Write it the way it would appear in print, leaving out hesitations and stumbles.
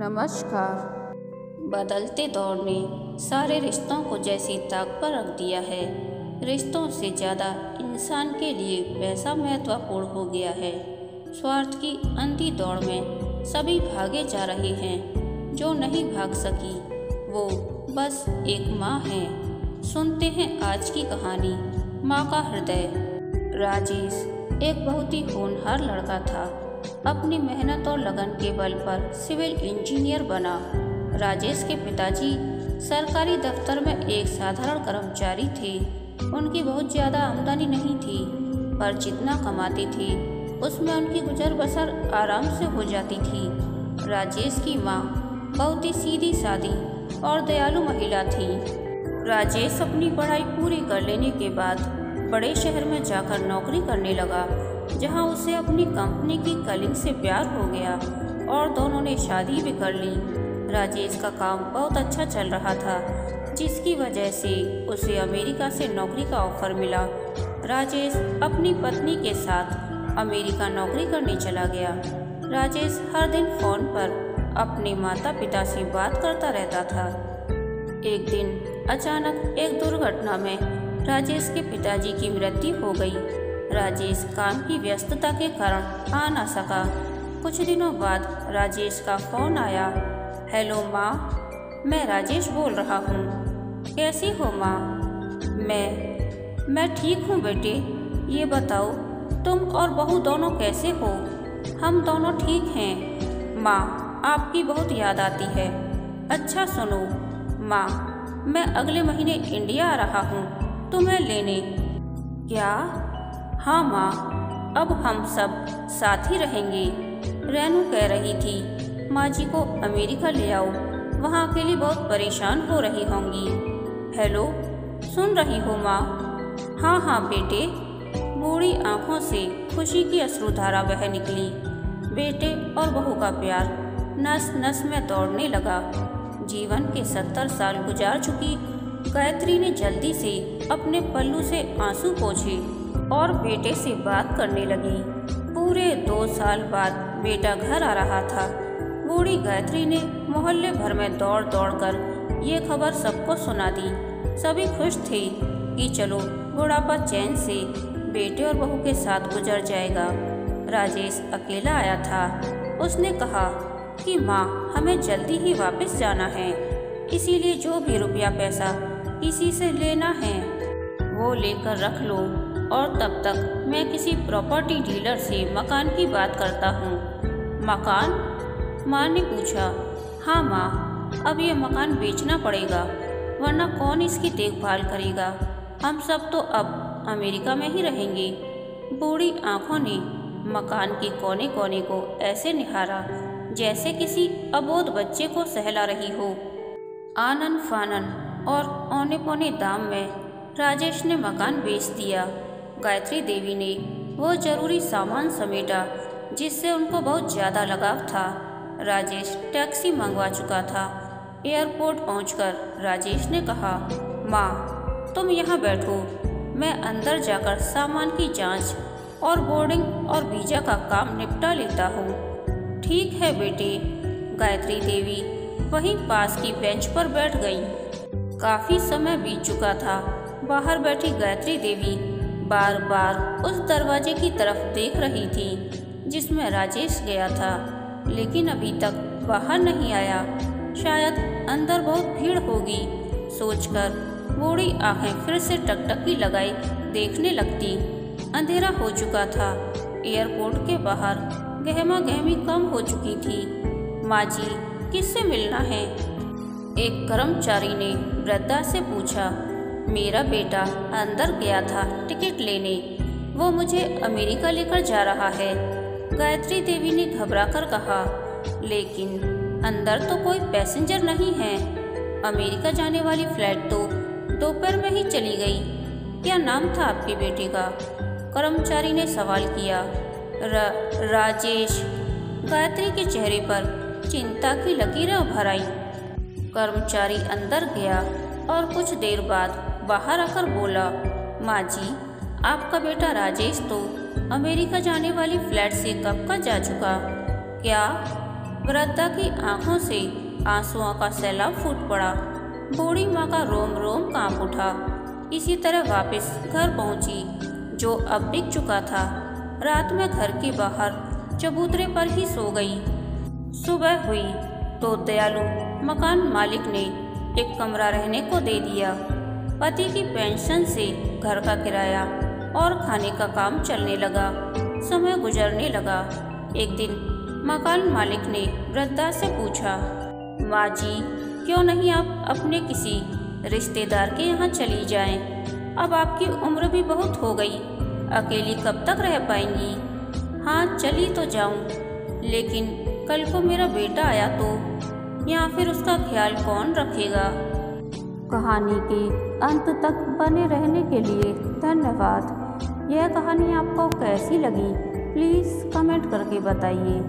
नमस्कार। बदलते दौर ने सारे रिश्तों को जैसी ताक पर रख दिया है। रिश्तों से ज़्यादा इंसान के लिए पैसा महत्वपूर्ण हो गया है। स्वार्थ की अंधी दौड़ में सभी भागे जा रहे हैं। जो नहीं भाग सकी वो बस एक माँ है। सुनते हैं आज की कहानी, माँ का हृदय। राजेश एक बहुत ही होनहार लड़का था। अपनी मेहनत और लगन के बल पर सिविल इंजीनियर बना। राजेश के पिताजी सरकारी दफ्तर में एक साधारण कर्मचारी थे। उनकी बहुत ज़्यादा आमदनी नहीं थी, पर जितना कमाते थे उसमें उनकी गुजर बसर आराम से हो जाती थी। राजेश की माँ बहुत ही सीधी सादी और दयालु महिला थी। राजेश अपनी पढ़ाई पूरी कर लेने के बाद बड़े शहर में जाकर नौकरी करने लगा, जहां उसे अपनी कंपनी की कलीग से प्यार हो गया और दोनों ने शादी भी कर ली। राजेश का काम बहुत अच्छा चल रहा था, जिसकी वजह से उसे अमेरिका से नौकरी का ऑफर मिला। राजेश अपनी पत्नी के साथ अमेरिका नौकरी करने चला गया। राजेश हर दिन फ़ोन पर अपने माता पिता से बात करता रहता था। एक दिन अचानक एक दुर्घटना में राजेश के पिताजी की मृत्यु हो गई। राजेश काम की व्यस्तता के कारण आ ना सका। कुछ दिनों बाद राजेश का फ़ोन आया। हेलो माँ, मैं राजेश बोल रहा हूँ। कैसी हो माँ? मैं ठीक हूँ बेटे। ये बताओ तुम और बहू दोनों कैसे हो? हम दोनों ठीक हैं माँ, आपकी बहुत याद आती है। अच्छा सुनो माँ, मैं अगले महीने इंडिया आ रहा हूँ तुम्हें लेने। क्या? हाँ माँ, अब हम सब साथ ही रहेंगे। रेनू कह रही थी माँ जी को अमेरिका ले आओ, वहाँ अकेली बहुत परेशान हो रही होंगी। हेलो, सुन रही हो माँ? हाँ हाँ बेटे। बूढ़ी आंखों से खुशी की अश्रुधारा बह निकली। बेटे और बहू का प्यार नस नस में दौड़ने लगा। जीवन के 70 साल गुजार चुकी गायत्री ने जल्दी से अपने पल्लू से आंसू पोंछे और बेटे से बात करने लगी। पूरे 2 साल बाद बेटा घर आ रहा था। बूढ़ी गायत्री ने मोहल्ले भर में दौड़ दौड़ कर ये खबर सबको सुना दी। सभी खुश थे कि चलो बुढ़ापा चैन से बेटे और बहू के साथ गुजर जाएगा। राजेश अकेला आया था। उसने कहा कि माँ, हमें जल्दी ही वापस जाना है, इसीलिए जो भी रुपया पैसा किसी से लेना है वो लेकर रख लो, और तब तक मैं किसी प्रॉपर्टी डीलर से मकान की बात करता हूँ। मकान? माँ ने पूछा। हाँ माँ, अब ये मकान बेचना पड़ेगा, वरना कौन इसकी देखभाल करेगा? हम सब तो अब अमेरिका में ही रहेंगे। बूढ़ी आंखों ने मकान के कोने कोने को ऐसे निहारा जैसे किसी अबोध बच्चे को सहला रही हो। आनन फानन और औने पौने दाम में राजेश ने मकान बेच दिया। गायत्री देवी ने वो जरूरी सामान समेटा जिससे उनको बहुत ज़्यादा लगाव था। राजेश टैक्सी मंगवा चुका था। एयरपोर्ट पहुंचकर राजेश ने कहा, माँ तुम यहाँ बैठो, मैं अंदर जाकर सामान की जांच और बोर्डिंग और वीज़ा का काम निपटा लेता हूँ। ठीक है बेटे। गायत्री देवी वहीं पास की बेंच पर बैठ गई। काफ़ी समय बीत चुका था। बाहर बैठी गायत्री देवी बार बार उस दरवाजे की तरफ देख रही थी जिसमें राजेश गया था, लेकिन अभी तक बाहर नहीं आया। शायद अंदर बहुत भीड़ होगी सोचकर बूढ़ी आंखें फिर से टकटकी लगाई देखने लगती। अंधेरा हो चुका था। एयरपोर्ट के बाहर गहमा गहमी कम हो चुकी थी। माँ जी, किससे मिलना है? एक कर्मचारी ने वृद्धा से पूछा। मेरा बेटा अंदर गया था टिकट लेने, वो मुझे अमेरिका लेकर जा रहा है। गायत्री देवी ने घबराकर कहा। लेकिन अंदर तो कोई पैसेंजर नहीं है। अमेरिका जाने वाली फ्लाइट तो दोपहर में ही चली गई। क्या नाम था आपके बेटे का? कर्मचारी ने सवाल किया। राजेश। गायत्री के चेहरे पर चिंता की लकीरें उभर आई। कर्मचारी अंदर गया और कुछ देर बाद बाहर आकर बोला, माँ जी, आपका बेटा राजेश तो अमेरिका जाने वाली फ्लाइट से कब का जा चुका। क्या? वृद्धा की आंखों से आंसुओं का सैलाब फूट पड़ा। बूढ़ी माँ का रोम रोम कांप उठा। इसी तरह वापस घर पहुंची, जो अब बिक चुका था। रात में घर के बाहर चबूतरे पर ही सो गई। सुबह हुई तो दयालु मकान मालिक ने एक कमरा रहने को दे दिया। पति की पेंशन से घर का किराया और खाने का काम चलने लगा। समय गुजरने लगा। एक दिन मकान मालिक ने वृद्धा से पूछा, माँ जी, क्यों नहीं आप अपने किसी रिश्तेदार के यहाँ चली जाएं? अब आपकी उम्र भी बहुत हो गई, अकेली कब तक रह पाएंगी? हाँ, चली तो जाऊं, लेकिन कल को मेरा बेटा आया तो, या फिर उसका ख्याल कौन रखेगा? कहानी के अंत तक बने रहने के लिए धन्यवाद। यह कहानी आपको कैसी लगी, प्लीज़ कमेंट करके बताइए।